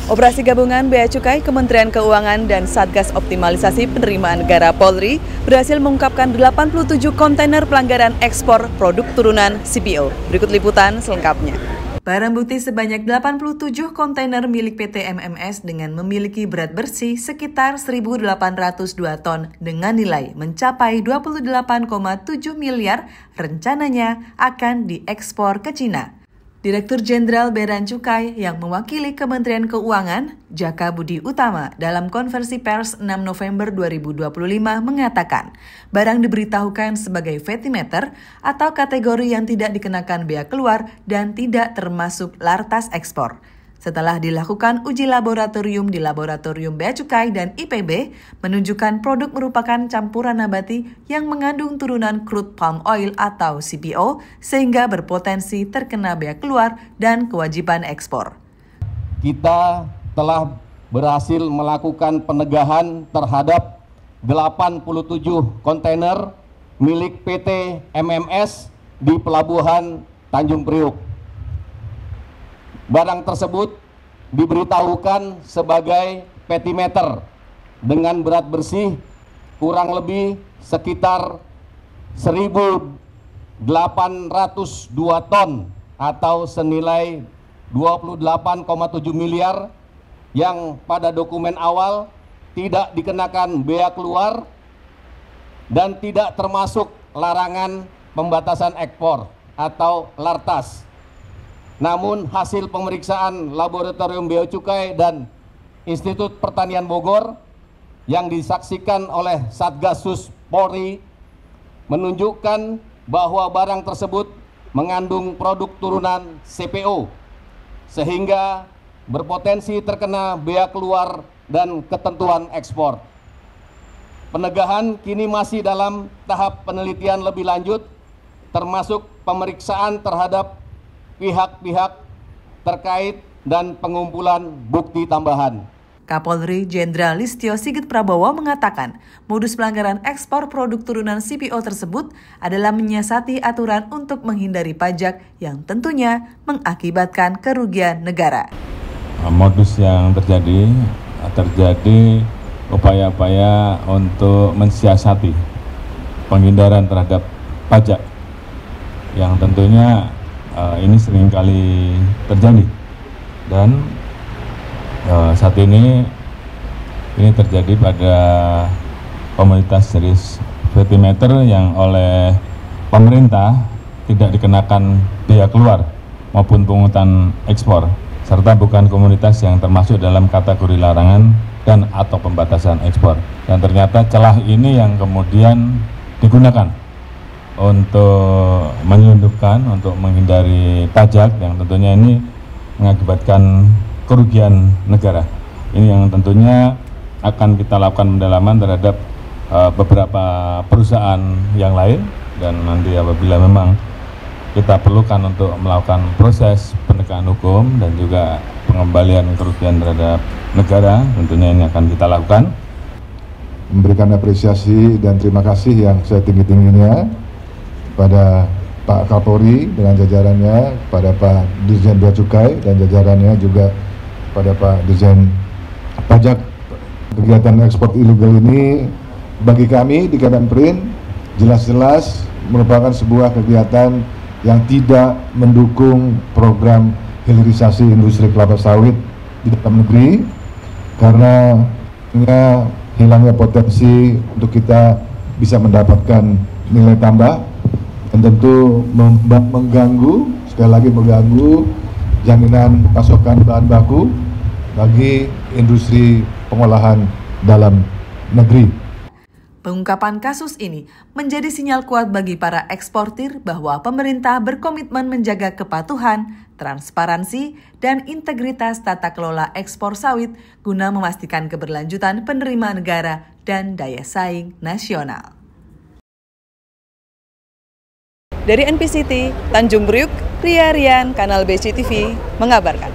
Operasi gabungan Bea Cukai, Kementerian Keuangan, dan Satgas Optimalisasi Penerimaan Negara Polri berhasil mengungkapkan 87 kontainer pelanggaran ekspor produk turunan CPO. Berikut liputan selengkapnya. Barang bukti sebanyak 87 kontainer milik PT MMS dengan memiliki berat bersih sekitar 1.802 ton dengan nilai mencapai 28,7 miliar rencananya akan diekspor ke Cina. Direktur Jenderal Bea dan Cukai yang mewakili Kementerian Keuangan, Jaka Budi Utama, dalam konversi pers 6 November 2025 mengatakan, barang diberitahukan sebagai vetimeter atau kategori yang tidak dikenakan bea keluar dan tidak termasuk lartas ekspor. Setelah dilakukan uji laboratorium di Laboratorium Bea Cukai dan IPB, menunjukkan produk merupakan campuran nabati yang mengandung turunan crude palm oil atau CPO, sehingga berpotensi terkena bea keluar dan kewajiban ekspor. Kita telah berhasil melakukan penegahan terhadap 87 kontainer milik PT MMS di Pelabuhan Tanjung Priuk. Barang tersebut diberitahukan sebagai petimeter dengan berat bersih kurang lebih sekitar 1.802 ton atau senilai 28,7 miliar yang pada dokumen awal tidak dikenakan bea keluar dan tidak termasuk larangan pembatasan ekspor atau lartas. Namun hasil pemeriksaan Laboratorium Bea Cukai dan Institut Pertanian Bogor yang disaksikan oleh Satgasus Polri menunjukkan bahwa barang tersebut mengandung produk turunan CPO sehingga berpotensi terkena bea keluar dan ketentuan ekspor. Penegahan kini masih dalam tahap penelitian lebih lanjut termasuk pemeriksaan terhadap pihak-pihak terkait dan pengumpulan bukti tambahan. Kapolri Jenderal Listio Sigit Prabowo mengatakan, modus pelanggaran ekspor produk turunan CPO tersebut adalah menyiasati aturan untuk menghindari pajak yang tentunya mengakibatkan kerugian negara. Modus yang terjadi upaya-upaya untuk mensiasati penghindaran terhadap pajak yang tentunya ini seringkali terjadi dan saat ini terjadi pada komoditas jenis vetimeter yang oleh pemerintah tidak dikenakan bea keluar maupun pungutan ekspor serta bukan komoditas yang termasuk dalam kategori larangan dan atau pembatasan ekspor, dan ternyata celah ini yang kemudian digunakan untuk menyelundupkan, untuk menghindari pajak yang tentunya ini mengakibatkan kerugian negara. Ini yang tentunya akan kita lakukan pendalaman terhadap beberapa perusahaan yang lain, dan nanti apabila memang kita perlukan untuk melakukan proses penegakan hukum dan juga pengembalian kerugian terhadap negara, tentunya ini akan kita lakukan. Memberikan apresiasi dan terima kasih yang setinggi-tingginya pada Pak Kapolri dengan jajarannya, pada Pak Dirjen Bea Cukai dan jajarannya, juga pada Pak Dirjen Pajak. Kegiatan ekspor ilegal ini bagi kami di Kemenprin jelas-jelas merupakan sebuah kegiatan yang tidak mendukung program hilirisasi industri kelapa sawit di dalam negeri, karena hilangnya potensi untuk kita bisa mendapatkan nilai tambah dan tentu mengganggu, sekali lagi mengganggu jaminan pasokan bahan baku bagi industri pengolahan dalam negeri. Pengungkapan kasus ini menjadi sinyal kuat bagi para eksportir bahwa pemerintah berkomitmen menjaga kepatuhan, transparansi, dan integritas tata kelola ekspor sawit guna memastikan keberlanjutan penerimaan negara dan daya saing nasional. Dari NPCT, Tanjung Priuk, Ria Rian, Kanal BCTV, mengabarkan.